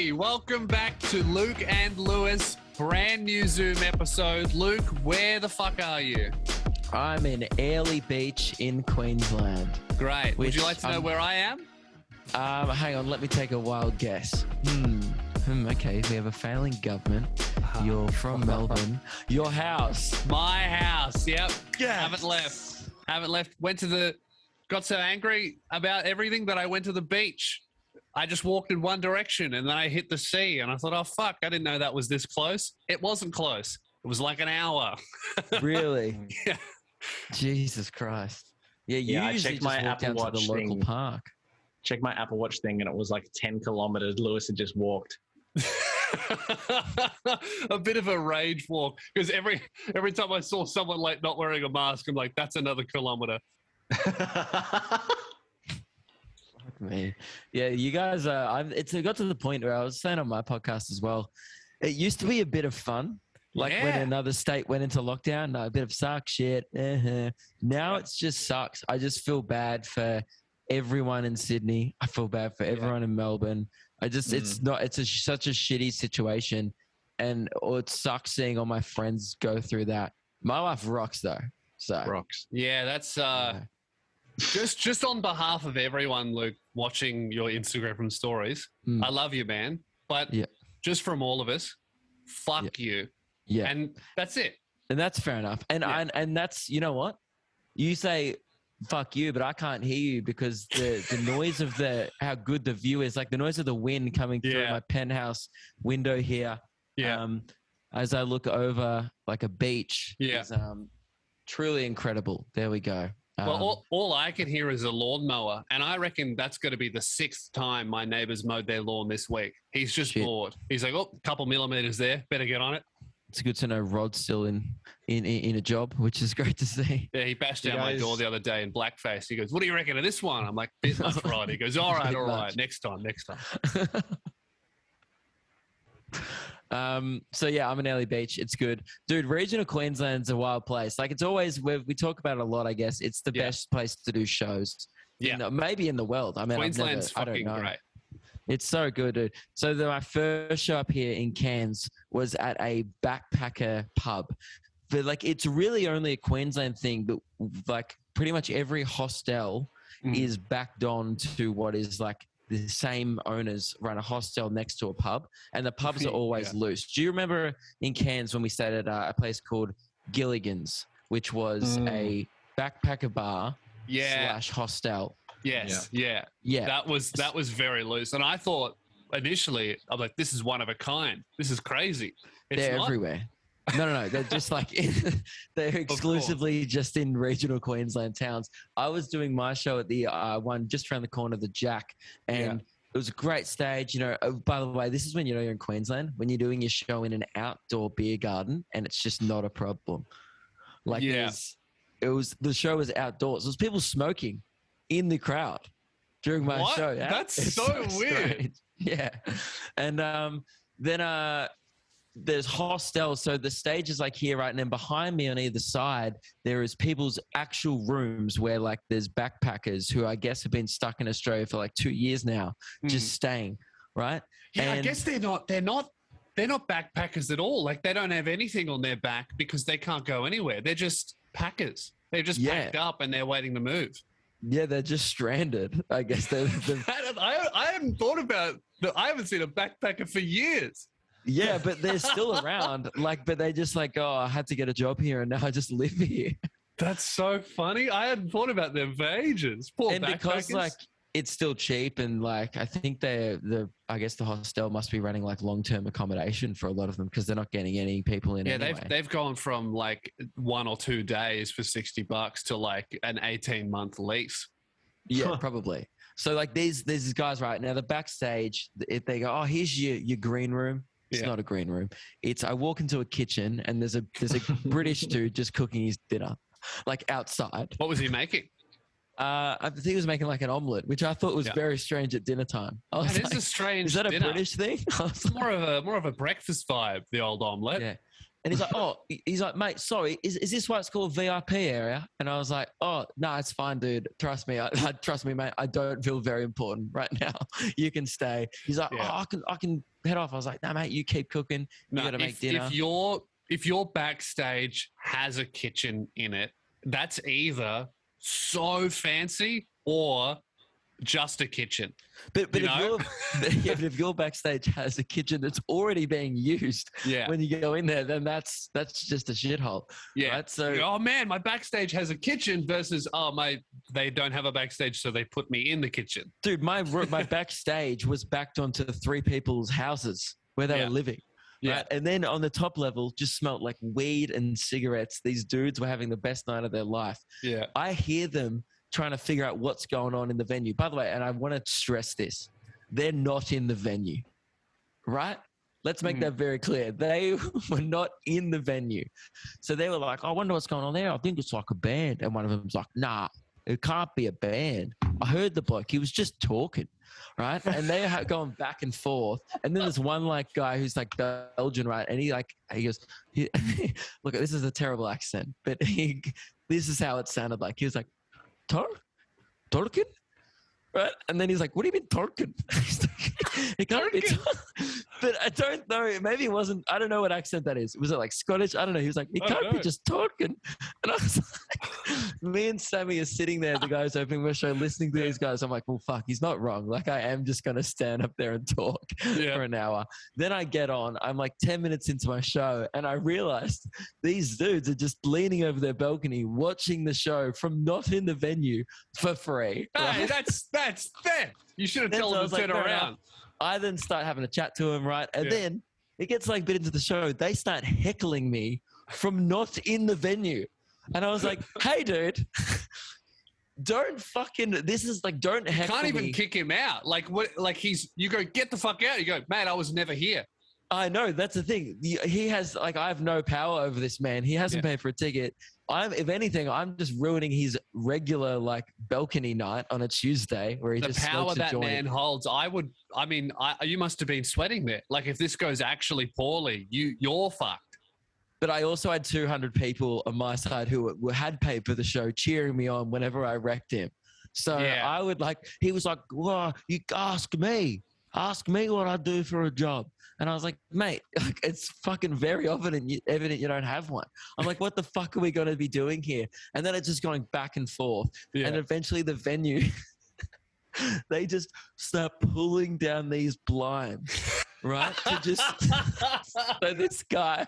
Hey, welcome back to Luke and Lewis, brand new Zoom episode. Luke, where the fuck are you? I'm in Airlie Beach in Queensland. Great. Would you like to know where I am? Hang on, let me take a wild guess. Okay, we have a failing government. You're from Melbourne. Your house. My house, yep. Yes. Haven't left. Got so angry about everything that I went to the beach. I just walked in one direction and then I hit the sea and I thought, oh, fuck, I didn't know that was this close. It wasn't close. It was like an hour. Really? Yeah. Jesus Christ. Yeah, you I usually checked just my walk Apple down to Watch the local thing. park. Check my Apple Watch thing and it was like 10 kilometers. Lewis had just walked. A bit of a rage walk because every time I saw someone like not wearing a mask, I'm like, that's another kilometer. Fuck me. Yeah, you guys, it got to the point where I was saying on my podcast as well, it used to be a bit of fun. Like when another state went into lockdown, a bit of suck shit. Now it's just sucks. I just feel bad for everyone in Sydney. I feel bad for everyone in Melbourne. Such a shitty situation. And it sucks seeing all my friends go through that. My life rocks though. So Rocks. Yeah, that's just on behalf of everyone, Luke, watching your Instagram stories. I love you, man. But just from all of us, fuck you. Yeah. And that's it. And that's fair enough. And and that's, you know what? You say fuck you, but I can't hear you because the noise of how good the view is, like the noise of the wind coming through my penthouse window here. Yeah. As I look over like a beach is truly incredible. There we go. Well, all I can hear is a lawnmower, and I reckon that's going to be the 6th time my neighbours mowed their lawn this week. He's just bored. He's like, oh, a couple millimetres there. Better get on it. It's good to know Rod's still in a job, which is great to see. Yeah, he bashed down my door the other day in blackface. He goes, what do you reckon of this one? I'm like, business, Rod. He goes, all right. Next time. So yeah, I'm in Airlie Beach. It's good. Dude, regional Queensland's a wild place. Like it's always, we talk about it a lot, I guess. It's the best place to do shows. Maybe in the world. I mean, Queensland's fucking great. It's so good, dude. So my first show up here in Cairns was at a backpacker pub. But like, it's really only a Queensland thing, but like pretty much every hostel is backed on to what is like the same owners run a hostel next to a pub, and the pubs are always loose. Do you remember in Cairns when we stayed at a place called Gilligan's, which was a backpacker bar / hostel? Yes. Yeah. That was very loose. And I thought initially, I'm like, this is one of a kind. This is crazy. They're everywhere. No. They're just like, they're exclusively just in regional Queensland towns. I was doing my show at the one just around the corner, the Jack, and it was a great stage. You know, by the way, this is when you know you're in Queensland, when you're doing your show in an outdoor beer garden and it's just not a problem. Like the show was outdoors. There was people smoking in the crowd during my show. Yeah? That's so weird. Strange. Yeah. And then there's hostels. So the stage is like here, right? And then behind me on either side, there is people's actual rooms where like there's backpackers who I guess have been stuck in Australia for like 2 years now, just staying, right? Yeah, I guess they're not backpackers at all. Like they don't have anything on their back because they can't go anywhere. They're just packers. They're just packed up and they're waiting to move. Yeah, they're just stranded. I guess I hadn't thought about that. I haven't seen a backpacker for years. Yeah, but they're still around. Like, but they just like, oh, I had to get a job here and now I just live here. That's so funny. I hadn't thought about them for ages. Poor and backpackers. Because like it's still cheap and like I think I guess the hostel must be running like long-term accommodation for a lot of them because they're not getting any people in. Yeah, they've gone from like 1 or 2 days for $60 to like an 18-month lease. Yeah, probably. So like there's these guys right now. The backstage, if they go, oh, here's your green room. It's not a green room. I walk into a kitchen and there's a British dude just cooking his dinner, like outside. What was he making? I think he was making like an omelette, which I thought was very strange at dinner time. That is a strange. Is that dinner. a British thing? It's more of a breakfast vibe. The old omelette. Yeah, And he's like, oh, he's like, mate, sorry, is this why it's called VIP area? And I was like, oh, no, it's fine, dude. Trust me. Trust me, mate. I don't feel very important right now. You can stay. He's like, oh, I can head off. I was like, no, mate, you keep cooking. You got to make dinner. If your backstage has a kitchen in it, that's either so fancy or just a kitchen. But if your backstage has a kitchen that's already being used when you go in there, then that's just a shithole. Yeah. Right? So, oh man, my backstage has a kitchen versus they don't have a backstage, so they put me in the kitchen. Dude, my backstage was backed onto 3 people's houses where they were living. Yeah. Right? And then on the top level, just smelled like weed and cigarettes. These dudes were having the best night of their life. Yeah. I hear them trying to figure out what's going on in the venue. By the way, and I want to stress this, they're not in the venue, right? Let's make that very clear. They were not in the venue. So they were like, I wonder what's going on there. I think it's like a band. And one of them's like, nah, it can't be a band. I heard the bloke. He was just talking, right? And they are going back and forth. And then there's one like guy who's like Belgian, right? And he goes, look, this is a terrible accent, but this is how it sounded like. He was like, Tolkien? Right? And then he's like, what do you mean Tolkien? It can't be but I don't know. Maybe it wasn't, I don't know what accent that is. Was it like Scottish? I don't know. He was like, it can't be just Tolkien. And I was like, me and Sammy are sitting there, the guys opening my show, listening to these guys. I'm like, well, fuck, he's not wrong. Like, I am just going to stand up there and talk for an hour. Then I get on. I'm like 10 minutes into my show, and I realized these dudes are just leaning over their balcony, watching the show from not in the venue for free. Hey, that's fair. You should have told them to turn around. I then start having a chat to him, right? And then it gets like a bit into the show. They start heckling me from not in the venue. And I was like, hey, dude, don't heckle You can't even kick him out. Like, what? Like you go, get the fuck out. You go, man, I was never here. I know, that's the thing. He has, like, I have no power over this man. He hasn't paid for a ticket. If anything, I'm just ruining his regular, like, balcony night on a Tuesday where he just smokes a joint. The power that man holds, you must have been sweating there. Like, if this goes actually poorly, you're fucked. But I also had 200 people on my side who had paid for the show cheering me on whenever I wrecked him. So I would he was like, well, you ask me what I do for a job. And I was like, mate, it's fucking very evident you don't have one. I'm like, what the fuck are we going to be doing here? And then it's just going back and forth. Yeah. And eventually the venue, they just start pulling down these blinds, right? So this guy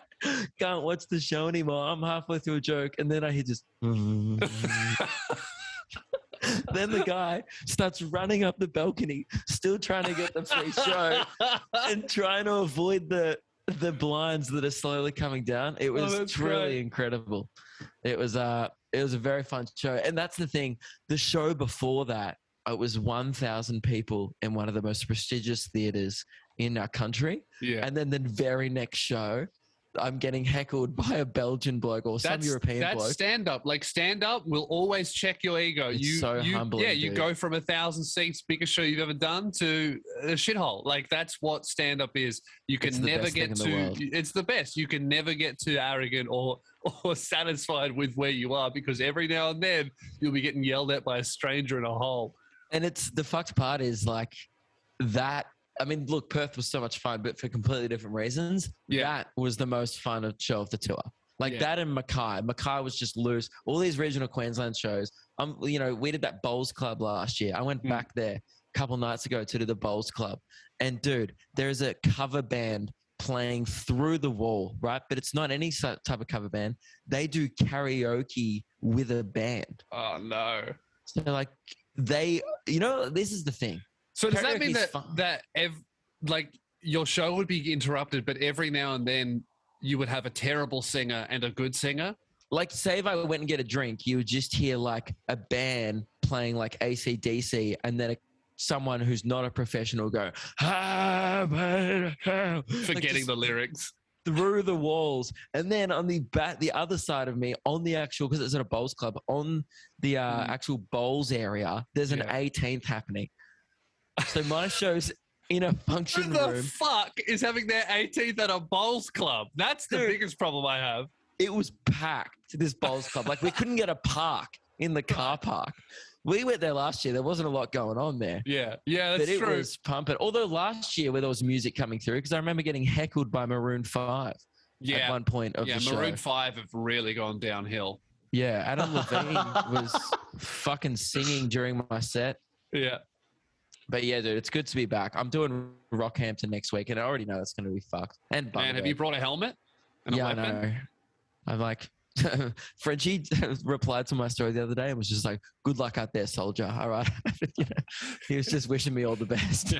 can't watch the show anymore. I'm halfway through a joke, and then I hear just... Then the guy starts running up the balcony, still trying to get the free show and trying to avoid the blinds that are slowly coming down. It was truly incredible. It was a very fun show. And that's the thing. The show before that, it was 1,000 people in one of the most prestigious theaters in our country. Yeah. And then the very next show, I'm getting heckled by a Belgian bloke or some European bloke. That's stand-up. Like, stand-up will always check your ego. It's so humbling. Yeah, you go from 1,000 seats, biggest show you've ever done, to a shithole. Like, that's what stand-up is. You can never get to... It's the best. You can never get too arrogant or satisfied with where you are, because every now and then you'll be getting yelled at by a stranger in a hole. And it's the fucked part is, like, that... I mean, look, Perth was so much fun, but for completely different reasons. Yeah. That was the most fun show of the tour. Like that and Mackay. Mackay was just loose. All these regional Queensland shows. We did that Bowls Club last year. I went back there a couple nights ago to do the Bowls Club. And dude, there's a cover band playing through the wall, right? But it's not any type of cover band. They do karaoke with a band. Oh, no. So like this is the thing. So does that mean that your show would be interrupted, but every now and then you would have a terrible singer and a good singer? Like, say if I went and get a drink, you would just hear like a band playing like AC/DC, and then someone who's not a professional go, forgetting the lyrics through the walls. And then on the other side of me, on the actual, because it's at a bowls club, on the actual bowls area, there's an 18th happening. So my show's in a Who function the room. fuck is having their 18th at a bowls club? That's the Dude. biggest problem I have. It was packed, this bowls club. Like, we couldn't get a park in the car park. We went there last year. There wasn't a lot going on there. Yeah, that's But it true. was pumping. Although last year where there was music coming through, because I remember getting heckled by Maroon 5 at one point of the show. Maroon 5 have really gone downhill. Yeah, Adam Levine was fucking singing during my set. Yeah. But yeah, dude, it's good to be back. I'm doing Rockhampton next week, and I already know it's going to be fucked. And Man, have you brought a helmet? And a yeah, weapon? I know. I'm like, Frenchie replied to my story the other day and was just like, "Good luck out there, soldier." All right. You know, he was just wishing me all the best.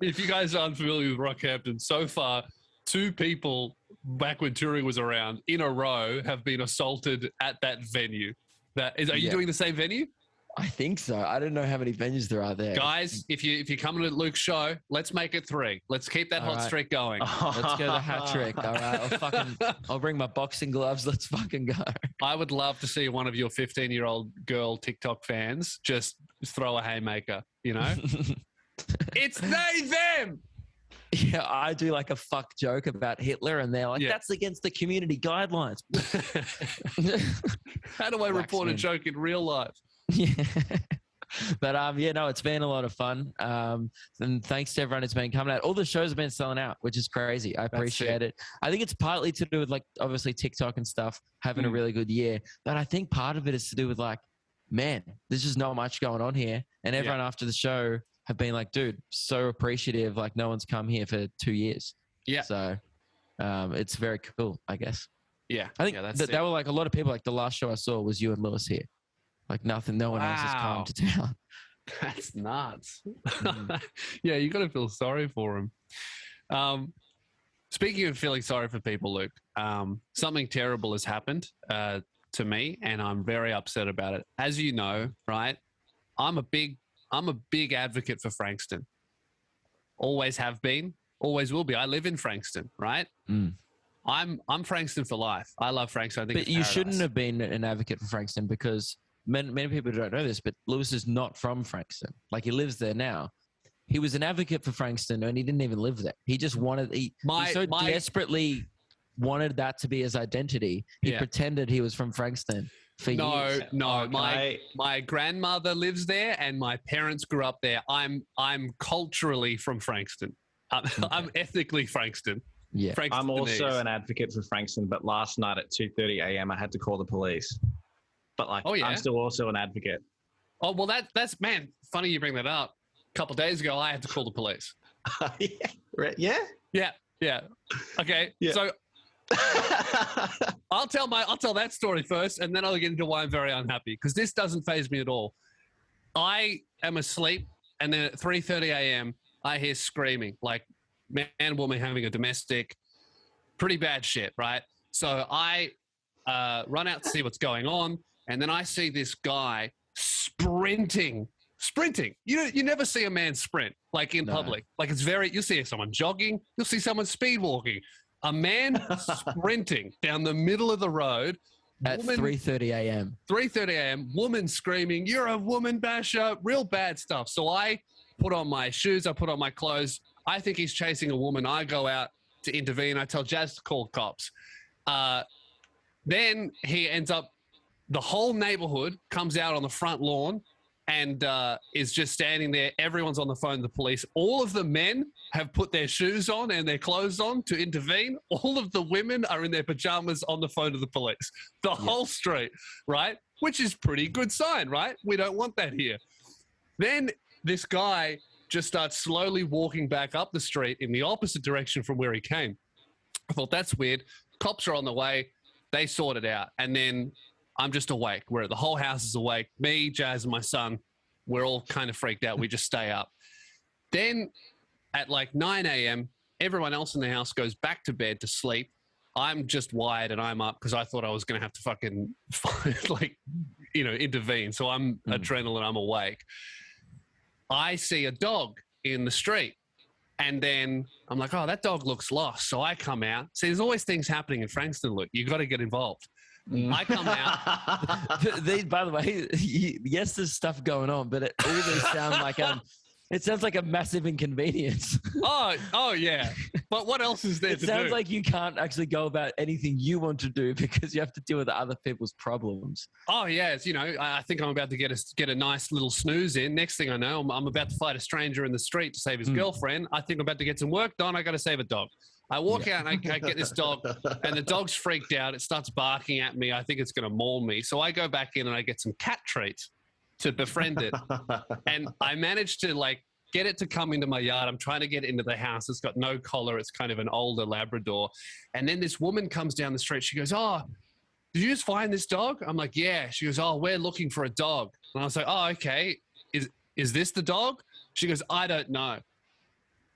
If you guys aren't familiar with Rockhampton, so far, 2 people back when touring was around in a row have been assaulted at that venue. Are you Yeah. doing the same venue? I think so. I don't know how many venues there are there. Guys, if you're coming to Luke's show, let's make it 3. Let's keep that All hot right. streak going. Let's go the hat trick. All right. I'll bring my boxing gloves. Let's fucking go. I would love to see one of your 15-year-old girl TikTok fans just throw a haymaker, you know? It's they, them! Yeah, I do like a fuck joke about Hitler, and they're like, Yeah. "That's against the community guidelines." How do I report a Waxman. joke in real life? Yeah. But yeah, no, it's been a lot of fun. And thanks to everyone who's been coming out. All the shows have been selling out, which is crazy. I appreciate it. I think it's partly to do with like obviously TikTok and stuff having a really good year. But I think part of it is to do with like, man, there's just not much going on here. And everyone after the show have been like, dude, so appreciative. Like no one's come here for 2 years. Yeah. So it's very cool, I guess. Yeah. I think that's that were like a lot of people. Like the last show I saw was you and Lewis here. Like nothing, no one else has come to town. That's nuts. Mm. Yeah, you got to feel sorry for him. Speaking of feeling sorry for people, Luke, something terrible has happened to me, and I'm very upset about it. As you know, right? I'm a big advocate for Frankston. Always have been, always will be. I live in Frankston, right? Mm. I'm Frankston for life. I love Frankston. I think But it's you paradise. shouldn't have been an advocate for Frankston because many people don't know this, but Lewis is not from Frankston. Like he lives there now. He was an advocate for Frankston and he didn't even live there. He just wanted, he so desperately wanted that to be his identity. He pretended he was from Frankston for years. No. My grandmother lives there and my parents grew up there. I'm culturally from Frankston. I'm ethnically Frankston. Yeah. Frankston I'm also Denise. an advocate for Frankston, but last night at 2:30 a.m. I had to call the police. But like, I'm still also an advocate. Oh, well, that's man. Funny you bring that up. A couple of days ago, I had to call the police. Yeah. Yeah. Okay. Yeah. So I'll tell that story first, and then I'll get into why I'm very unhappy because this doesn't faze me at all. I am asleep, and then at 3:30 a.m. I hear screaming, like man and woman having a domestic, pretty bad shit, right? So I run out to see what's going on, and then I see this guy sprinting. You never see a man sprint like in public. Like you'll see someone jogging, you'll see someone speed walking. A man sprinting down the middle of the road At 3:30 a.m. 3:30 a.m. Woman screaming, "You're a woman basher!" Real bad stuff. So I put on my shoes, I put on my clothes. I think he's chasing a woman. I go out to intervene. I tell Jazz to call cops. Then he ends up. The whole neighborhood comes out on the front lawn and is just standing there. Everyone's on the phone to the police. All of the men have put their shoes on and their clothes on to intervene. All of the women are in their pajamas on the phone to the police. The whole street, right? Which is pretty good sign, right? We don't want that here. Then this guy just starts slowly walking back up the street in the opposite direction from where he came. I thought, that's weird. Cops are on the way. They sort it out. And then I'm just awake. The whole house is awake. Me, Jazz, and my son, we're all kind of freaked out. We just stay up. Then at like 9 a.m., everyone else in the house goes back to bed to sleep. I'm just wired and I'm up because I thought I was going to have to fucking intervene. So I'm adrenaline, I'm awake. I see a dog in the street. And then I'm like, oh, that dog looks lost. So I come out. See, there's always things happening in Frankston, Luke. You got to get involved. I come out. By the way, yes, there's stuff going on, but all these sound like It sounds like a massive inconvenience. Oh yeah. But what else is there It to sounds do? like you can't actually go about anything you want to do because you have to deal with other people's problems. Oh yeah, I think I'm about to get a nice little snooze in. Next thing I know, I'm about to fight a stranger in the street to save his girlfriend. I think I'm about to get some work done. I got to save a dog. I walk out and I get this dog, and the dog's freaked out. It starts barking at me. I think it's going to maul me. So I go back in and I get some cat treats to befriend it. And I managed to get it to come into my yard. I'm trying to get it into the house. It's got no collar. It's kind of an older Labrador. And then this woman comes down the street. She goes, "Oh, did you just find this dog?" I'm like, "Yeah." She goes, "Oh, we're looking for a dog." And I was like, "Oh, okay. Is this the dog?" She goes, "I don't know."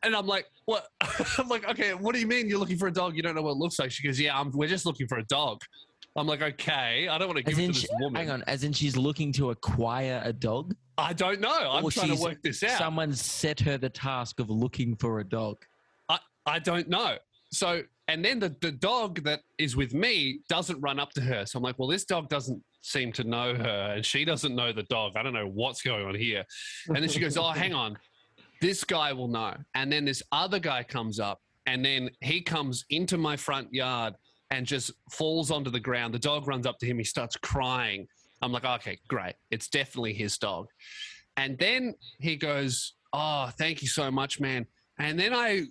And I'm like, "What?" I'm like, "Okay, what do you mean you're looking for a dog? You don't know what it looks like?" She goes, "Yeah, we're just looking for a dog." I'm like, "Okay, I don't want to give it to this woman." Hang on, as in she's looking to acquire a dog? I don't know. I'm trying to work this out. Someone set her the task of looking for a dog. I don't know. So, and then the dog that is with me doesn't run up to her. So I'm like, well, this dog doesn't seem to know her and she doesn't know the dog. I don't know what's going on here. And then she goes, "Oh, hang on. This guy will know." And then this other guy comes up and then he comes into my front yard and just falls onto the ground. The dog runs up to him. He starts crying. I'm like, okay, great. It's definitely his dog. And then he goes, "Oh, thank you so much, man." And then I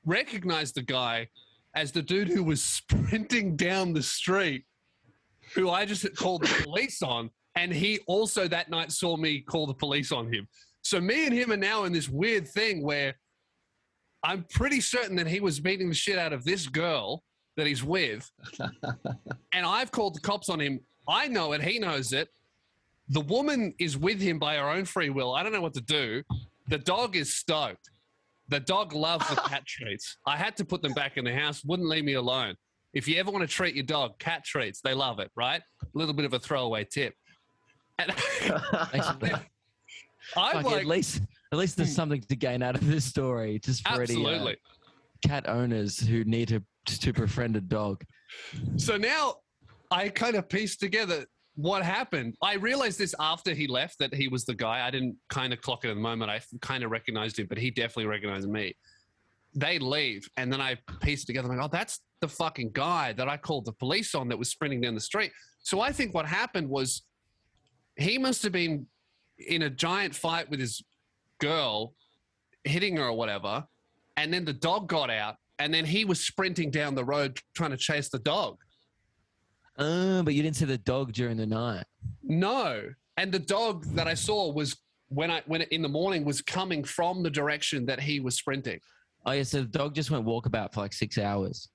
recognize the guy as the dude who was sprinting down the street, who I just called the police on. And he also that night saw me call the police on him. So me and him are now in this weird thing where I'm pretty certain that he was beating the shit out of this girl that he's with. And I've called the cops on him. I know it. He knows it. The woman is with him by her own free will. I don't know what to do. The dog is stoked. The dog loves the cat treats. I had to put them back in the house. Wouldn't leave me alone. If you ever want to treat your dog, cat treats. They love it, right? A little bit of a throwaway tip. And I'm like, at least there's something to gain out of this story. Just for absolutely. Any cat owners who need to befriend a dog. So now I kind of pieced together what happened. I realized this after he left, that he was the guy. I didn't kind of clock it in the moment. I kind of recognized him, but he definitely recognized me. They leave, and then I pieced together. I'm like, oh, that's the fucking guy that I called the police on that was sprinting down the street. So I think what happened was he must have been in a giant fight with his girl, hitting her or whatever, and then the dog got out, and then he was sprinting down the road trying to chase the dog. But you didn't see the dog during the night. No. And the dog that I saw was when in the morning was coming from the direction that he was sprinting. Oh yeah, so the dog just went walkabout for like 6 hours.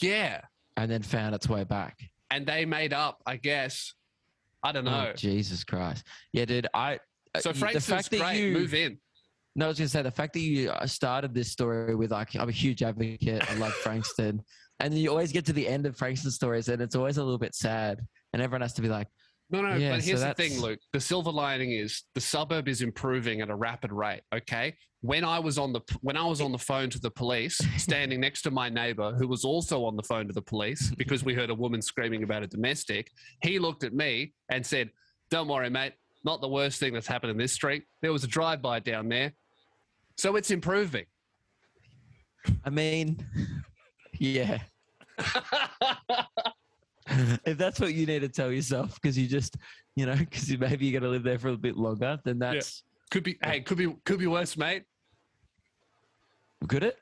Yeah. And then found its way back. And they made up, I guess. I don't know. Oh, Jesus Christ. Yeah, dude. So Frankston's great. Move in. No, I was going to say, the fact that you started this story with, like, I'm a huge advocate. I love Frankston. And then you always get to the end of Frankston stories and it's always a little bit sad. And everyone has to be like, no, yeah, but here's the thing, Luke. The silver lining is the suburb is improving at a rapid rate, okay? When I was on the phone to the police, standing next to my neighbor who was also on the phone to the police because we heard a woman screaming about a domestic, he looked at me and said, "Don't worry, mate. Not the worst thing that's happened in this street. There was a drive-by down there." So it's improving. I mean, yeah. If that's what you need to tell yourself, because you just, because maybe you're going to live there for a bit longer, then that's could be worse, mate. Could it?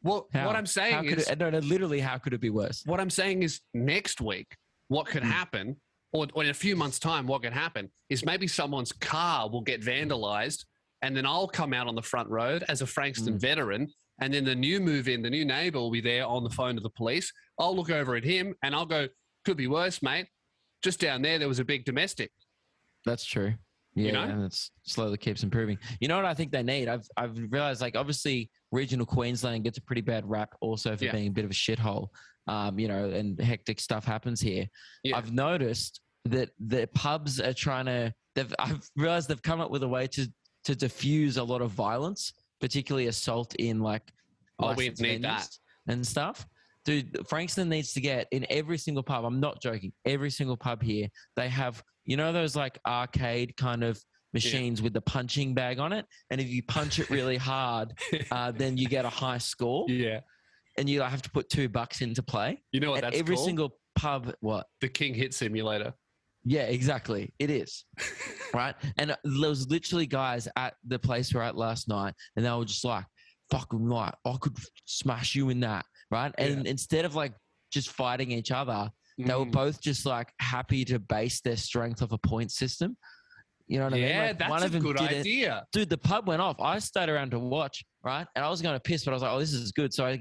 Well, what I'm saying is, literally, how could it be worse? What I'm saying is, next week, what could happen, or in a few months' time, what could happen is maybe someone's car will get vandalized, and then I'll come out on the front road as a Frankston veteran. And then the new neighbor will be there on the phone to the police. I'll look over at him and I'll go, "Could be worse, mate. Just down there was a big domestic." That's true. Yeah, and it slowly keeps improving. You know what I think they need? I've realized, like, obviously regional Queensland gets a pretty bad rap also for being a bit of a shithole, and hectic stuff happens here. Yeah. I've noticed that the pubs are I've realized they've come up with a way to diffuse a lot of violence, particularly assault in we need that and stuff. Dude, Frankston needs to get in every single pub. I'm not joking. Every single pub here, they have, those like arcade kind of machines with the punching bag on it. And if you punch it really hard, then you get a high score. Yeah. And you have to put $2 into play. You know what At that's every called? single pub, what? The King Hit Simulator. Yeah, exactly. It is. Right? And there was literally guys at the place we were at last night, and they were just like, fucking right, I could smash you in that. Right? And instead of like just fighting each other, they were both just like happy to base their strength off a point system. You know what I mean? Yeah, Like, that's one of a them good did it. idea. Dude, the pub went off. I stayed around to watch, right? And I was going to piss, but I was like, oh, this is good. So I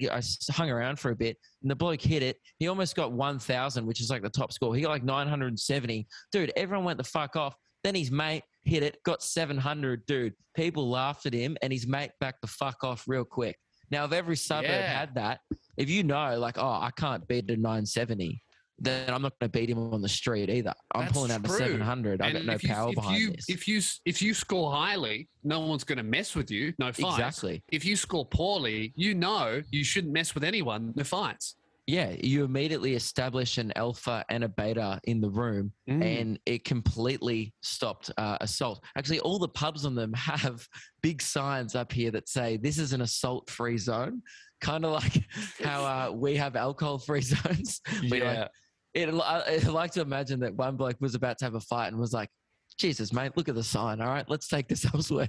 hung around for a bit, and the bloke hit it. He almost got 1,000, which is like the top score. He got like 970. Dude, everyone went the fuck off. Then his mate hit it, got 700. Dude, people laughed at him, and his mate backed the fuck off real quick. Now, if every suburb had that, if you know, like, oh, I can't beat a 970, then I'm not going to beat him on the street either. I'm pulling out a 700. I got no power behind this. If you score highly, no one's going to mess with you. No fights. Exactly. If you score poorly, you know you shouldn't mess with anyone. No fights. Yeah, you immediately establish an alpha and a beta in the room, and it completely stopped assault. Actually, all the pubs on them have big signs up here that say this is an assault-free zone, kind of like how we have alcohol-free zones. Yeah. I like to imagine that one bloke was about to have a fight and was like, Jesus, mate, look at the sign. All right, let's take this elsewhere.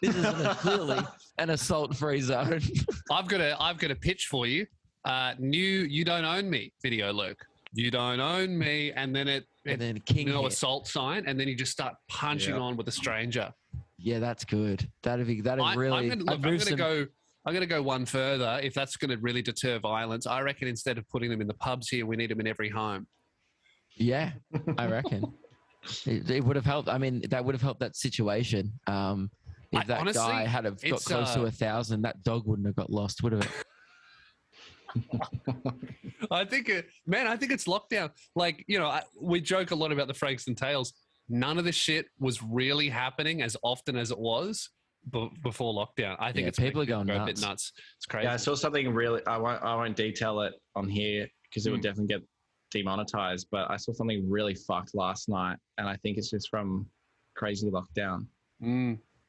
This is clearly an assault-free zone. I've got a pitch for you. New "You Don't Own Me" video, Luke. You don't own me, and then King assault sign, and then you just start punching on with a stranger. Yeah, that's good. That'd really. I'm going to go one further. If that's going to really deter violence, I reckon instead of putting them in the pubs here, we need them in every home. Yeah, I reckon. It would have helped. I mean, that would have helped that situation. If that guy had got close to 1,000, that dog wouldn't have got lost, would have it? I think it's lockdown. Like, you know, we joke a lot about the Frankston tales. None of this shit was really happening as often as it was before lockdown. I think people are going a nuts. bit nuts. It's crazy. Yeah, I saw something really. I won't detail it on here because it would definitely get demonetized. But I saw something really fucked last night, and I think it's just from crazy lockdown.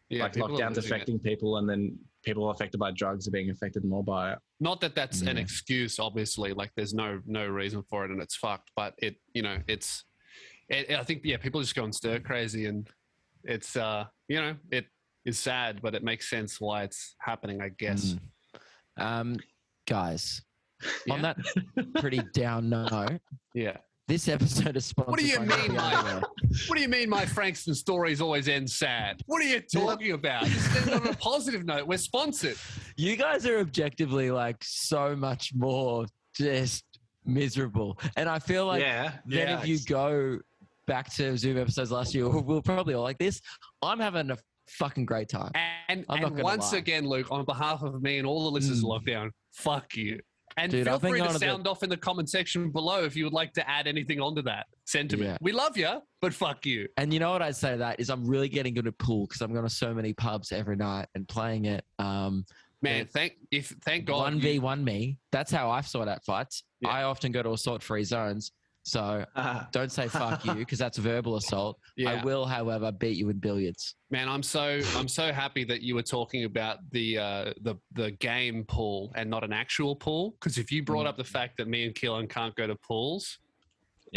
Yeah, like lockdown's affecting people, and then people affected by drugs are being affected more by it. Not that that's an excuse, obviously. Like, there's no reason for it, and it's fucked. But I think people just going stir crazy, and it's it is sad, but it makes sense why it's happening, I guess. Guys, on that pretty down note, this episode is sponsored. What do you by mean, what do you mean my Frankston stories always end sad? What are you talking about? Just end on a positive note. We're sponsored. You guys are objectively like so much more just miserable, and I feel like if you go back to Zoom episodes last year, we'll probably all like this. I'm having a fucking great time. And once again, Luke, on behalf of me and all the listeners of Lockdown, fuck you. And dude, feel free to sound off in the comment section below if you would like to add anything onto that sentiment. Yeah. We love you, but fuck you. And you know what I'd say to that is I'm really getting good at pool because I'm going to so many pubs every night and playing it. Man, thank God. 1v1 me. That's how I've sought out fights. Yeah. I often go to assault-free zones. So don't say fuck you because that's verbal assault. Yeah. I will, however, beat you in billiards. Man, I'm so happy that you were talking about the game pool and not an actual pool. Because if you brought up the fact that me and Keelan can't go to pools,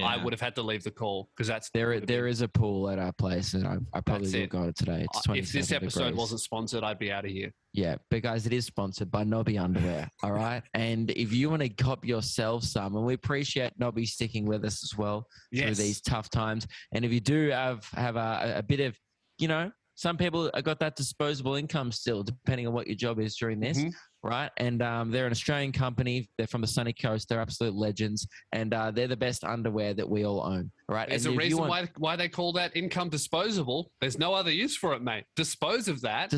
I would have had to leave the call because there is a pool at our place and I probably will go to today. It's 27 If this episode degrees. wasn't sponsored, I'd be out of here. Yeah, but guys, it is sponsored by Nobby Underwear. All right, and if you want to cop yourself some, and we appreciate Nobby sticking with us as well through these tough times. And if you do have a bit of, some people have got that disposable income still, depending on what your job is during this. Right. And they're an Australian company. They're from the sunny coast. They're absolute legends. And they're the best underwear that we all own. Right. There's a reason why they call that income disposable. There's no other use for it, mate. Dispose of that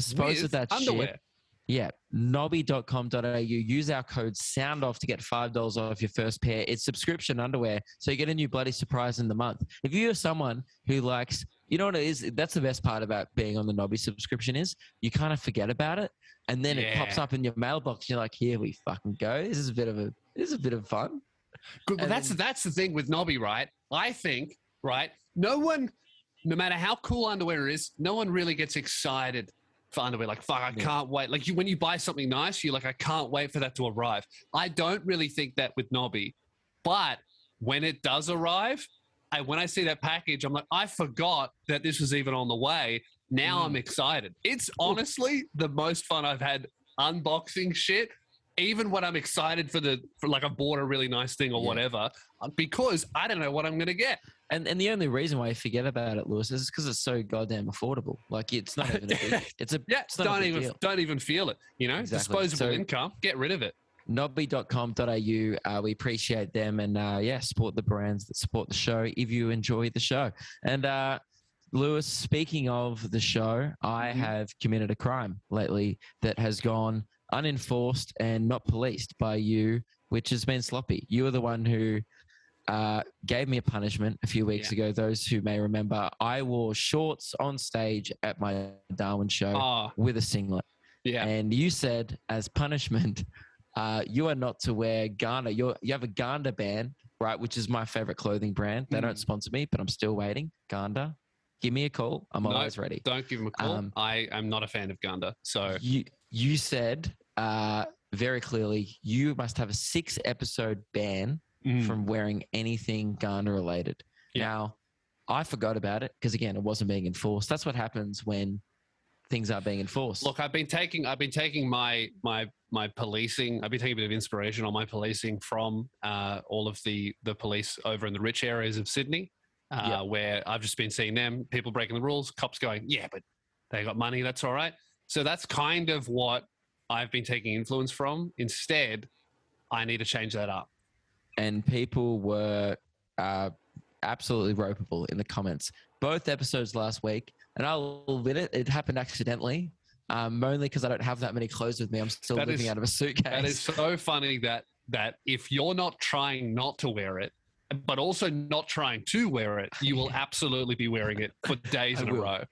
underwear. Shit. Yeah. Nobby.com.au. Use our code SOUNDOFF to get $5 off your first pair. It's subscription underwear. So you get a new bloody surprise in the month. If you're someone who likes, you know what it is? That's the best part about being on the Nobby subscription is you kind of forget about it. And then it pops up in your mailbox. You're like, here we fucking go. This is a bit of fun. Good. Well, that's the thing with Nobby, right? I think, right? No one no matter how cool underwear is, no one really gets excited for underwear. Like, fuck, I can't wait. Like when you buy something nice, you're like, I can't wait for that to arrive. I don't really think that with Nobby, but when it does arrive, when I see that package, I'm like, I forgot that this was even on the way. Now I'm excited. It's honestly the most fun I've had unboxing shit, even when I'm excited for like I bought a really nice thing or whatever, because I don't know what I'm going to get. And the only reason why I forget about it, Lewis, is because it's so goddamn affordable. Like it's not even a big, it's not a big deal. Don't even feel it, you know? Exactly. Disposable income, get rid of it. Nobby.com.au. We appreciate them and support the brands that support the show if you enjoy the show. And Lewis, speaking of the show, I have committed a crime lately that has gone unenforced and not policed by you, which has been sloppy. You were the one who gave me a punishment a few weeks ago. Those who may remember, I wore shorts on stage at my Darwin show with a singlet. Yeah. And you said as punishment, you are not to wear Gander. You have a Gander band, right, which is my favorite clothing brand. They don't sponsor me, but I'm still waiting. Gander, give me a call. I'm always ready. Don't give them a call. I am not a fan of Gander. So you said very clearly you must have a 6-episode ban from wearing anything Gander related. Yeah. Now, I forgot about it because again, it wasn't being enforced. That's what happens when things aren't being enforced. Look, I've been taking my policing. I've been taking a bit of inspiration on my policing from all of the police over in the rich areas of Sydney, where I've just been seeing them, people breaking the rules, cops going, yeah, but they got money, that's all right. So that's kind of what I've been taking influence from. Instead, I need to change that up. And people were absolutely ropeable in the comments. Both episodes last week, and I'll admit it happened accidentally, mainly because I don't have that many clothes with me. I'm still living out of a suitcase. That is so funny that if you're not trying not to wear it, but also not trying to wear it, you will absolutely be wearing it for days in a row.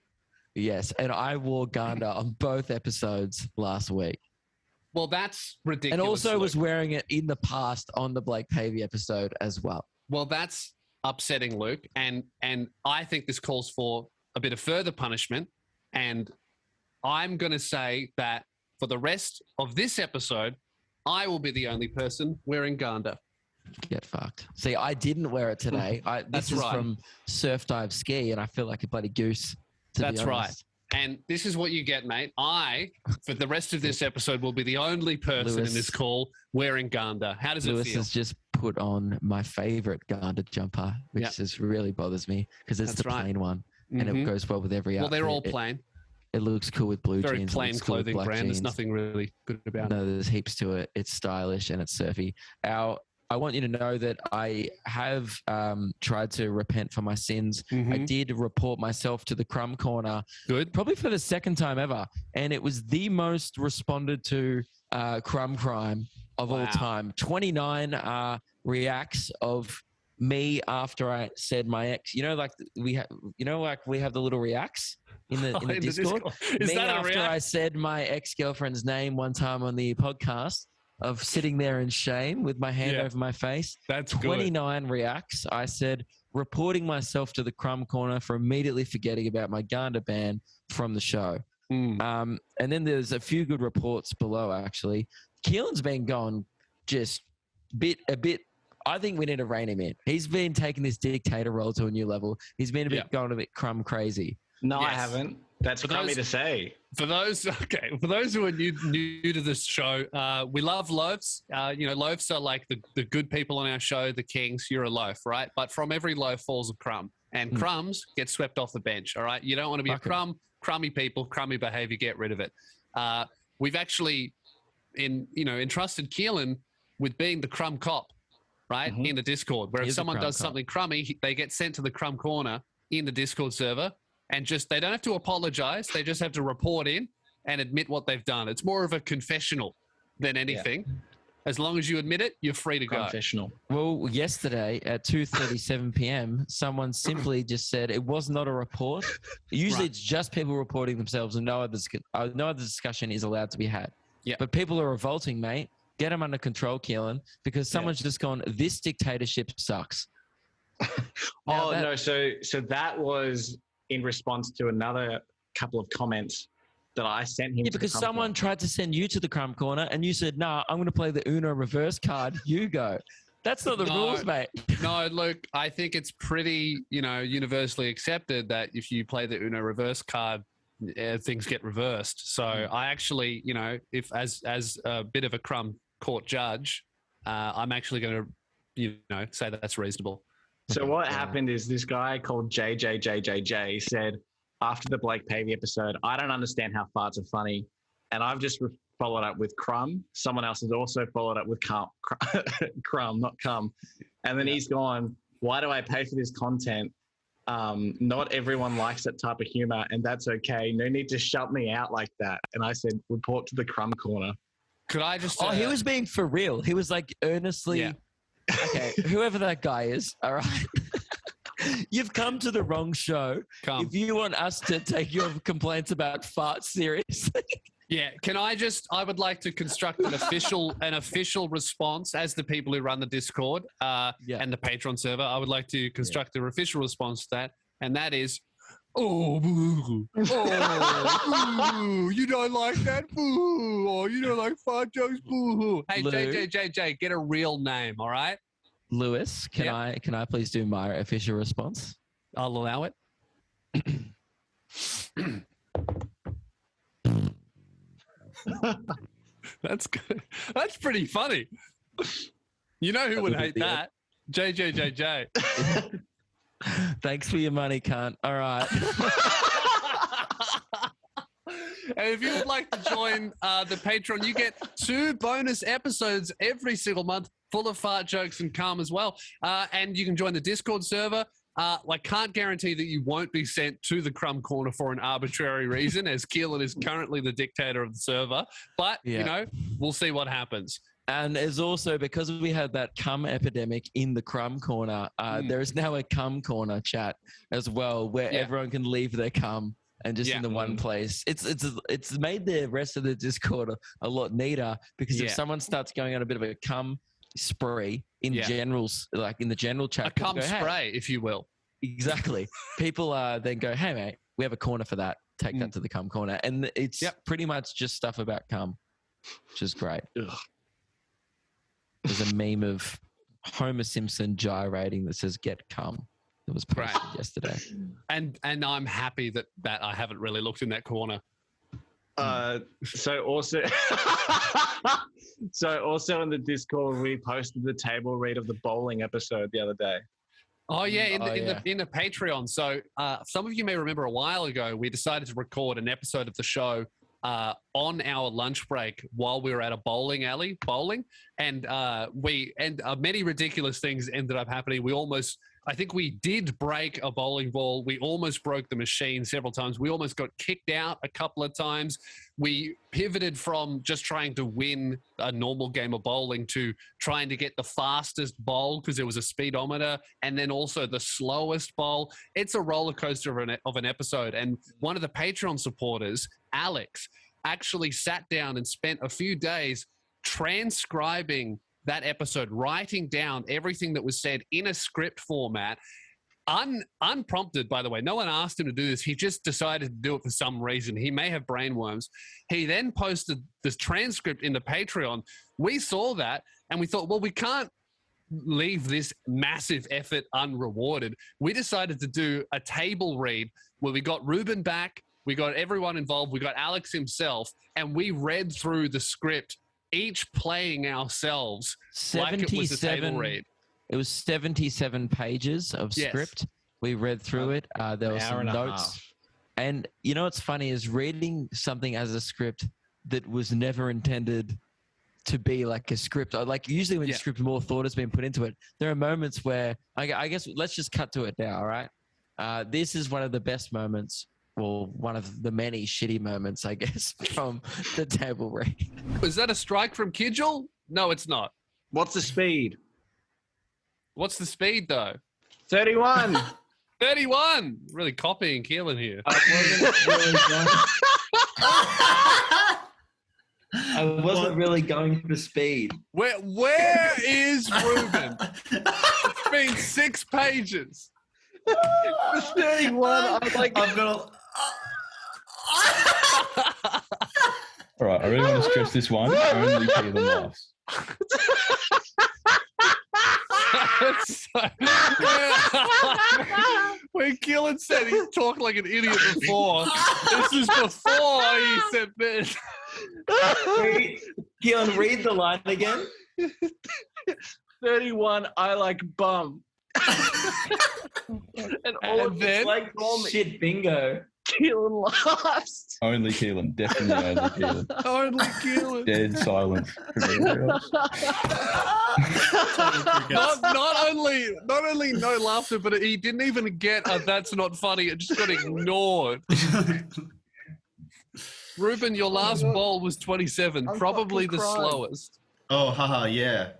Yes, and I wore Gander on both episodes last week. Well, that's ridiculous. And also was wearing it in the past on the Blake Pavey episode as well. Well, that's upsetting, Luke. And I think this calls for a bit of further punishment. And I'm going to say that for the rest of this episode, I will be the only person wearing Gander. Get fucked. See, I didn't wear it today. This is from Surf Dive Ski, and I feel like a bloody goose, to be honest. That's right. And this is what you get, mate. I, for the rest of this episode, will be the only person in this call wearing Gander. How does it feel? Lewis has just put on my favorite Gander jumper, which just really bothers me because it's plain one, and it goes well with every outfit. Well, they're all plain. It looks cool with blue jeans. Very plain clothing brand. There's nothing really good about it. No, there's heaps to it. It's stylish and it's surfy. I want you to know that I have tried to repent for my sins. I did report myself to the Crumb Corner. Good. Probably for the second time ever. And it was the most responded to crumb crime of all time. 29 reacts of me after I said my ex. You know, like we have the little reacts in the Discord. Is me that after I said my ex-girlfriend's name one time on the podcast. Of sitting there in shame with my hand over my face. That's 29 reacts. I said, reporting myself to the Crumb Corner for immediately forgetting about my Gander ban from the show. And then there's a few good reports below, actually. Keelan's been going just a bit. I think we need to rein him in. He's been taking this dictator role to a new level. He's been going a bit crumb crazy. No, I haven't. That's crummy to say. For those who are new to this show, we love loaves. Loaves are like the good people on our show, the kings. You're a loaf, right? But from every loaf falls a crumb, and crumbs get swept off the bench. All right, you don't want to be crummy people, crummy behavior. Get rid of it. We've actually, entrusted Keelan with being the crumb cop, right, in the Discord. Where if someone does something crummy, they get sent to the Crumb Corner in the Discord server. And they don't have to apologize. They just have to report in and admit what they've done. It's more of a confessional than anything. Yeah. As long as you admit it, you're free to go. Confessional. Well, yesterday at 2:37 p.m., someone simply just said it was not a report. Usually it's just people reporting themselves and no other discussion is allowed to be had. Yeah. But people are revolting, mate. Get them under control, Keelan, because someone's just gone, this dictatorship sucks. No. So that was in response to another couple of comments that I sent him. Yeah, to the because Crumb someone Corner. tried to send you to the Crumb Corner and you said, "Nah, I'm going to play the Uno reverse card. You go." That's not the No. rules, mate. No, look, I think it's pretty, universally accepted that if you play the Uno reverse card, things get reversed. So I actually, if as a bit of a Crumb Court judge, I'm actually going to, say that that's reasonable. So what happened is this guy called JJJJJ said after the Blake Pavey episode, "I don't understand how farts are funny," and I've just followed up with Crumb. Someone else has also followed up with Crumb, not Cum. And then he's gone, "Why do I pay for this content? Not everyone likes that type of humor, and that's okay. No need to shut me out like that." And I said, "Report to the Crumb Corner." Could I just? Oh, he was being for real. He was like earnestly. Yeah. Okay, whoever that guy is, all right. You've come to the wrong show. Come. If you want us to take your complaints about farts seriously. Yeah, I would like to construct an official response as the people who run the Discord and the Patreon server. I would like to construct an official response to that, and that is, "Oh, boo. Oh, boo. You don't like that? Boo. Oh, you don't like fart jokes? Boo. Hey, Lou. JJJJ, get a real name, all right? Lewis, can I please do my official response? I'll allow it. That's good. That's pretty funny. You know who would hate that? JJJJ. Thanks for your money, cunt. All right. And if you would like to join the Patreon, you get 2 bonus episodes every single month full of fart jokes and cum as well. And you can join the Discord server. I can't guarantee that you won't be sent to the Crumb Corner for an arbitrary reason, as Keelan is currently the dictator of the server. But, we'll see what happens. And there's also, because we had that cum epidemic in the Crumb Corner, there is now a cum corner chat as well, where everyone can leave their cum and just in the one place. It's made the rest of the Discord a lot neater, because if someone starts going on a bit of a cum spree in general, like in the general chat, a cum spray, if you will. Exactly. People then go, "Hey mate, we have a corner for that. Take that to the cum corner," and it's pretty much just stuff about cum, which is great. Ugh. There's a meme of Homer Simpson gyrating that says "Get cum." It was posted yesterday. And I'm happy that I haven't really looked in that corner. So also in the Discord, we posted the table read of the bowling episode the other day. Oh yeah, in the Patreon. So some of you may remember a while ago, we decided to record an episode of the show on our lunch break while we were at a bowling alley bowling, and many ridiculous things ended up happening. I think we did break a bowling ball. We almost broke the machine several times. We almost got kicked out a couple of times. We pivoted from just trying to win a normal game of bowling to trying to get the fastest bowl, because there was a speedometer, and then also the slowest bowl. It's a roller coaster of an episode. And one of the Patreon supporters, Alex, actually sat down and spent a few days transcribing that episode, writing down everything that was said in a script format, unprompted, by the way. No one asked him to do this. He just decided to do it for some reason. He may have brainworms. He then posted this transcript in the Patreon. We saw that and we thought, well, we can't leave this massive effort unrewarded. We decided to do a table read where we got Ruben back, we got everyone involved, we got Alex himself, and we read through the script, each playing ourselves like it was a table read. It was 77 pages of script. We read through it. There were some notes. And you know what's funny is reading something as a script that was never intended to be like a script. Like usually when script more thought has been put into it, there are moments where, I guess let's just cut to it now, all right? This is one of the best moments, or one of the many shitty moments, I guess, from the table read. Was that a strike from Kidgel? No, it's not. What's the speed? What's the speed, though? 31. 31. Really copying Keelan here. I wasn't really going for speed. Where is Ruben? It's been 6 pages. The 31. I'm like, I've got All right, I really want to stress this one. Only Keelan laughs. When Keelan said he talked like an idiot before, this is before he said this. Keelan, read the line again. 31. I like bum. And all of then It's like shit bingo. Keelan laughs. Only Keelan. Definitely only Keelan. only Keelan. Dead silence from everybody else. Not only no laughter, but he didn't even get a "that's not funny." It just got ignored. Ruben, your last bowl was 27, I'm probably the fucking crying. slowest. Oh, haha, yeah.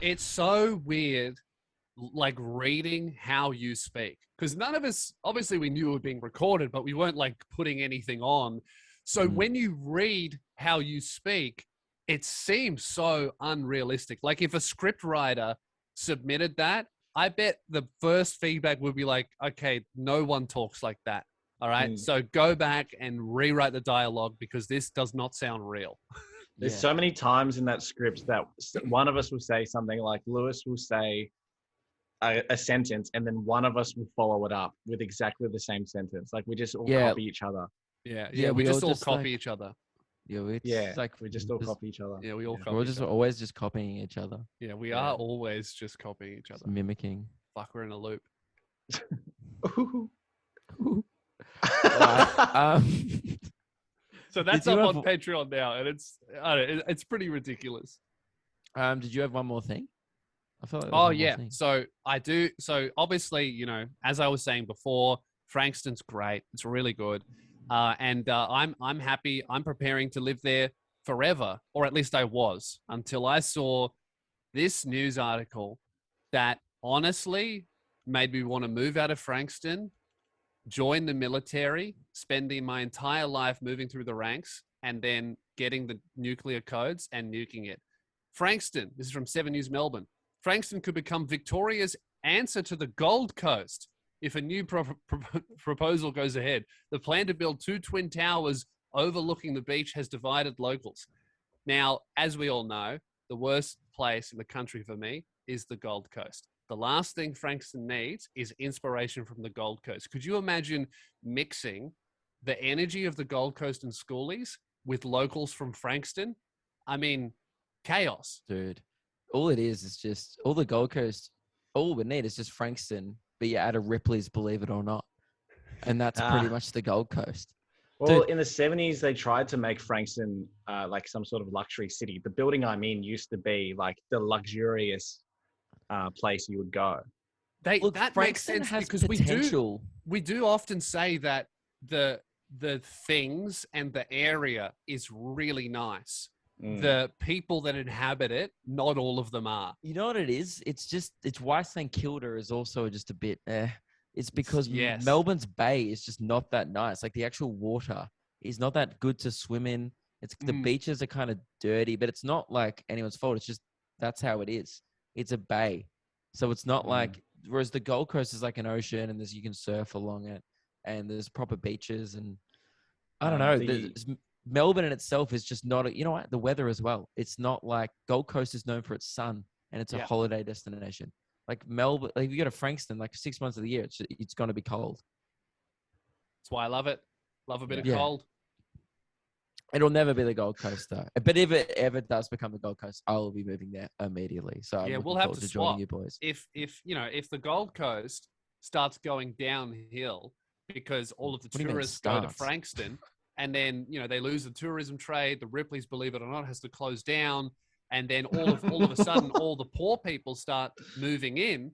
It's so weird, like reading how you speak, because none of us, obviously we knew it was being recorded, but we weren't like putting anything on. So when you read how you speak, it seems so unrealistic. Like if a script writer submitted that, I bet the first feedback would be like, okay, no one talks like that. All right. So go back and rewrite the dialogue because this does not sound real. There's so many times in that script that one of us will say something like Lewis will say a sentence and then one of us will follow it up with exactly the same sentence. Like we just all copy each other. Yeah. We just all copy each other. Yeah, Yeah, like we just all copy each other. Yeah, we all copy we're each just other. always just copying each other, Yeah, we are always just copying each other. just mimicking. Fuck, we're in a loop. Alright, So that's Did you up have- on Patreon now, and it's pretty ridiculous. did you have one more thing? I feel like there was Oh one more yeah, thing. so I do. So obviously, as I was saying before, Frankston's great. It's really good, and I'm happy. I'm preparing to live there forever, or at least I was until I saw this news article that honestly made me want to move out of Frankston, join the military, spending my entire life moving through the ranks, and then getting the nuclear codes and nuking it. Frankston, this is from 7 News Melbourne. Frankston could become Victoria's answer to the Gold Coast if a new proposal goes ahead. The plan to build 2 twin towers overlooking the beach has divided locals. Now, as we all know, the worst place in the country for me is the Gold Coast. The last thing Frankston needs is inspiration from the Gold Coast. Could you imagine mixing the energy of the Gold Coast and schoolies with locals from Frankston? I mean, chaos. Dude, all it is just all the Gold Coast. All we need is just Frankston, but you add a Ripley's, believe it or not, and that's pretty much the Gold Coast. Well, Dude. in the 70s, they tried to make Frankston like some sort of luxury city. The building I'm in used to be like the luxurious place you would go. Look, That makes Frankston sense has because potential. we do often say that the things and the area is really nice. The people that inhabit it, not all of them are. You know what it is? It's why St Kilda is also just a bit It's because Yes. Melbourne's bay is just not that nice. Like the actual water is not that good to swim in. It's the beaches are kind of dirty, but it's not like anyone's fault. It's just that's how it is. It's a bay. So it's not like whereas the Gold Coast is like an ocean and you can surf along it and there's proper beaches and I don't know. Melbourne in itself is just not, you know what, the weather as well. It's not like Gold Coast is known for its sun and it's a holiday destination. Like Melbourne, like if you go to Frankston, like 6 months of the year, it's going to be cold. That's why I love it. Love a bit of cold. It'll never be the Gold Coast though. But if it ever does become the Gold Coast, I will be moving there immediately. So I'm we'll have forward to joining swap. you boys. If the Gold Coast starts going downhill because all of the What do you mean tourists go to starts? Frankston, and then they lose the tourism trade, the Ripley's, believe it or not, has to close down, and then all of a sudden all the poor people start moving in.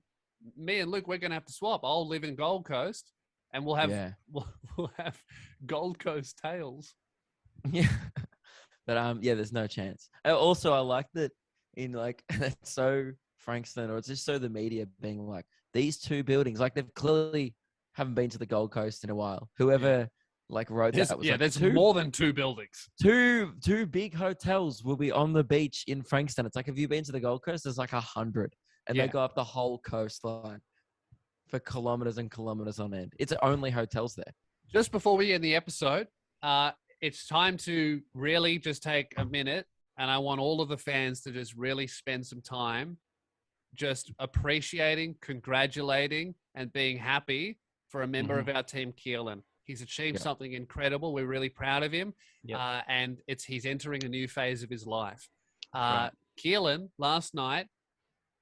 Me and Luke, we're gonna have to swap. I'll live in Gold Coast, and we'll have we'll have Gold Coast tales. Yeah. But there's no chance. Also, I like that in like that's so Frankston, or it's just so the media being like these two buildings, like they've clearly haven't been to the Gold Coast in a while. Whoever wrote that was like there's more than 2 buildings. Two big hotels will be on the beach in Frankston. It's like, have you been to the Gold Coast? There's like 100, and they go up the whole coastline. for kilometers and kilometers on end. It's only hotels there. Just before we end the episode, it's time to really just take a minute, and I want all of the fans to just really spend some time just appreciating, congratulating, and being happy for a member of our team, Keelan. He's achieved something incredible. We're really proud of him. And he's entering a new phase of his life. Keelan, last night,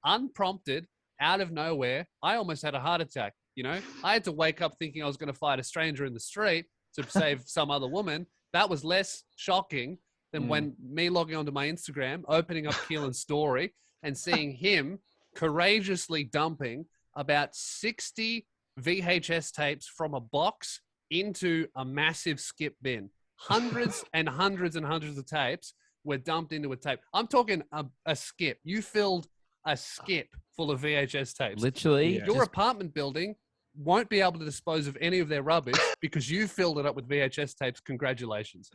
unprompted, out of nowhere, I almost had a heart attack. You know, I had to wake up thinking I was going to fight a stranger in the street to save some other woman. That was less shocking than when me logging onto my Instagram, opening up Keelan's story and seeing him courageously dumping about 60 VHS tapes from a box into a massive skip bin. Hundreds and hundreds and hundreds of tapes were dumped into a tape. I'm talking a skip. You filled a skip full of VHS tapes. Literally. Your apartment building won't be able to dispose of any of their rubbish because you filled it up with VHS tapes. Congratulations.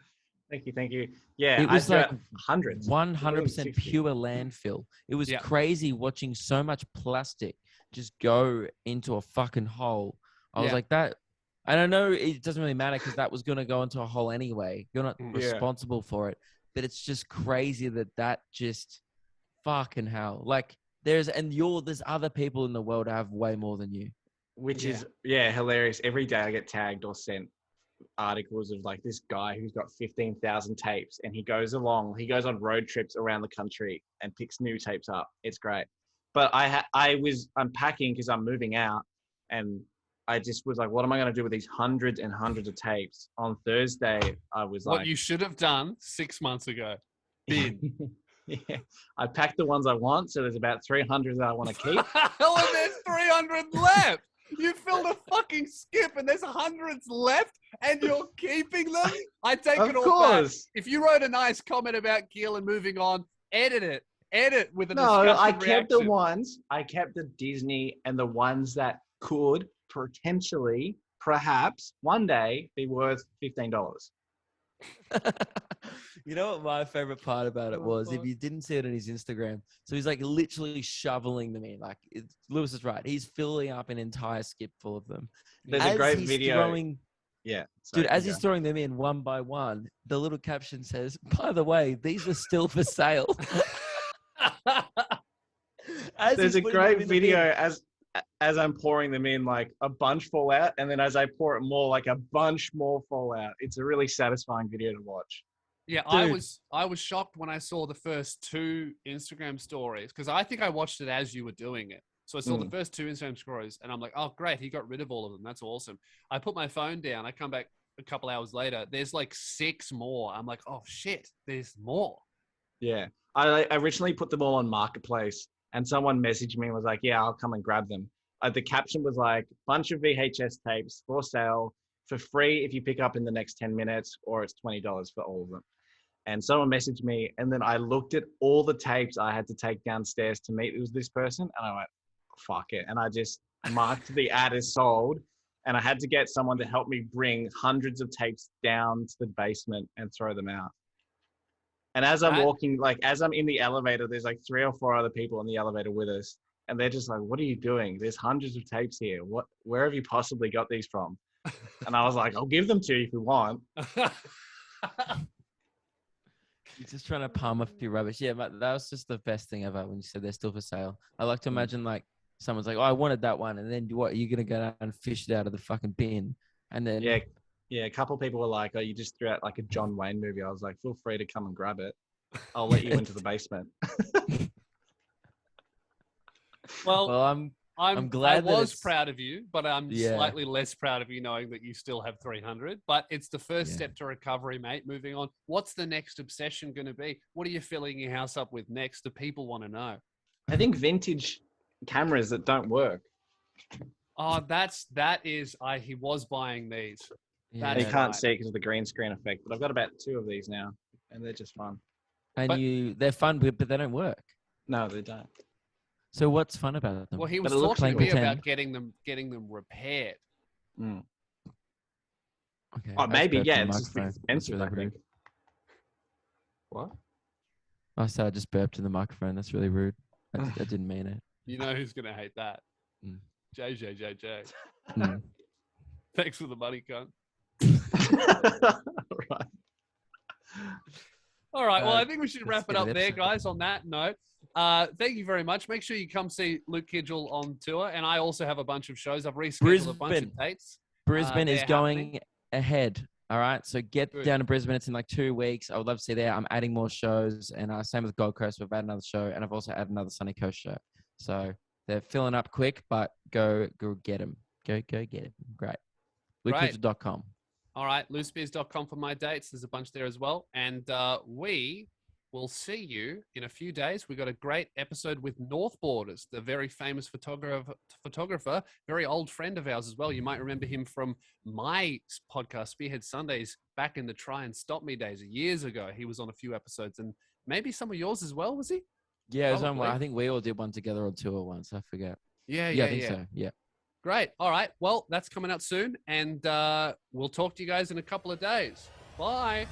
Thank you. Yeah, it was like hundreds. 100% pure landfill. It was crazy watching so much plastic just go into a fucking hole. I was like, that. I don't know. It doesn't really matter because that was going to go into a hole anyway. You're not responsible for it. But it's just crazy that just fucking hell. Like there's other people in the world that have way more than you. Which is hilarious. Every day I get tagged or sent articles of like this guy who's got 15,000 tapes and he goes on road trips around the country and picks new tapes up. It's great. But I was unpacking because I'm moving out, and I just was like, what am I going to do with these hundreds and hundreds of tapes? On Thursday, I was like, what you should have done 6 months ago. Bin. I packed the ones I want, so there's about 300 that I want to keep. Oh, and there's 300 left. You filled a fucking skip and there's hundreds left and you're keeping them? I take it all back. If you wrote a nice comment about Keelan moving on, edit it. Edit with a discussion I kept reaction. the ones. I kept the Disney and the ones that could potentially, perhaps, one day be worth $15. You know what my favorite part about it was? If you didn't see it on his Instagram, so he's like literally shoveling them in. Like Lewis is right. He's filling up an entire skip full of them. There's a great video. Dude, as he's throwing them in one by one, the little caption says, "By the way, these are still for sale." There's a great video as I'm pouring them in, like a bunch fall out, and then as I pour it more, like a bunch more fall out. It's a really satisfying video to watch. Yeah, dude. I was shocked when I saw the first 2 Instagram stories because I think I watched it as you were doing it. So I saw the first 2 Instagram stories and I'm like, oh, great. He got rid of all of them. That's awesome. I put my phone down. I come back a couple hours later. There's like 6 more. I'm like, oh, shit, there's more. Yeah. I originally put them all on Marketplace and someone messaged me and was like, yeah, I'll come and grab them. The caption was like, bunch of VHS tapes for sale for free if you pick up in the next 10 minutes, or it's $20 for all of them. And someone messaged me, and then I looked at all the tapes I had to take downstairs to meet this person, and I went, fuck it. And I just marked the ad as sold, and I had to get someone to help me bring hundreds of tapes down to the basement and throw them out. And as I'm walking, like as I'm in the elevator, there's like 3 or 4 other people in the elevator with us, and they're just like, what are you doing? There's hundreds of tapes here. Where have you possibly got these from? And I was like, I'll give them to you if you want. He's just trying to palm off your rubbish. Yeah, but that was just the best thing ever when you said they're still for sale. I like to imagine like someone's like, oh, I wanted that one. And then what? You're going to go down and fish it out of the fucking bin. And then... Yeah, a couple of people were like, oh, you just threw out like a John Wayne movie. I was like, feel free to come and grab it. I'll let you into the basement. Well, I'm glad I was proud of you, but I'm slightly less proud of you knowing that you still have 300. But it's the first step to recovery, mate. Moving on. What's the next obsession going to be? What are you filling your house up with next? Do people want to know? I think vintage cameras that don't work. Oh, he was buying these. Yeah. You can't see it because of the green screen effect, but I've got about 2 of these now, and they're just fun. And they're fun, but they don't work. No, they don't. So what's fun about them? Well, he was talking to me about getting them repaired. Mm. Okay. Oh, maybe, it's just expensive, I think. What? I said I just burped in the microphone. That's really rude. I didn't mean it. You know who's going to hate that? JJJJ. Hmm. Thanks for the money, cunt. Right. All right. Well, I think we should wrap it get up an there, episode. guys, on that note. Thank you very much. Make sure you come see Luke Kidgel on tour. And I also have a bunch of shows. I've rescheduled a bunch Brisbane. of dates. Brisbane is they're going happening. ahead. All right. So get Good. down to Brisbane. It's in like 2 weeks. I would love to see you there. I'm adding more shows. And same with Gold Coast. We've added another show. And I've also added another Sunny Coast show. So they're filling up quick, but go get them. Go get them. Great. Great. LukeKidgel.com. All right. loosebeers.com for my dates. There's a bunch there as well. And we will see you in a few days. We got a great episode with North Borders, the very famous photographer, very old friend of ours as well. You might remember him from my podcast, Spearhead Sundays, back in the Try and Stop Me days years ago. He was on a few episodes, and maybe some of yours as well, was he? Yeah, it was on Probably. one. I think we all did one together on tour once. I forget. Yeah, I think so. Yeah. Great. All right. Well, that's coming out soon, and we'll talk to you guys in a couple of days. Bye.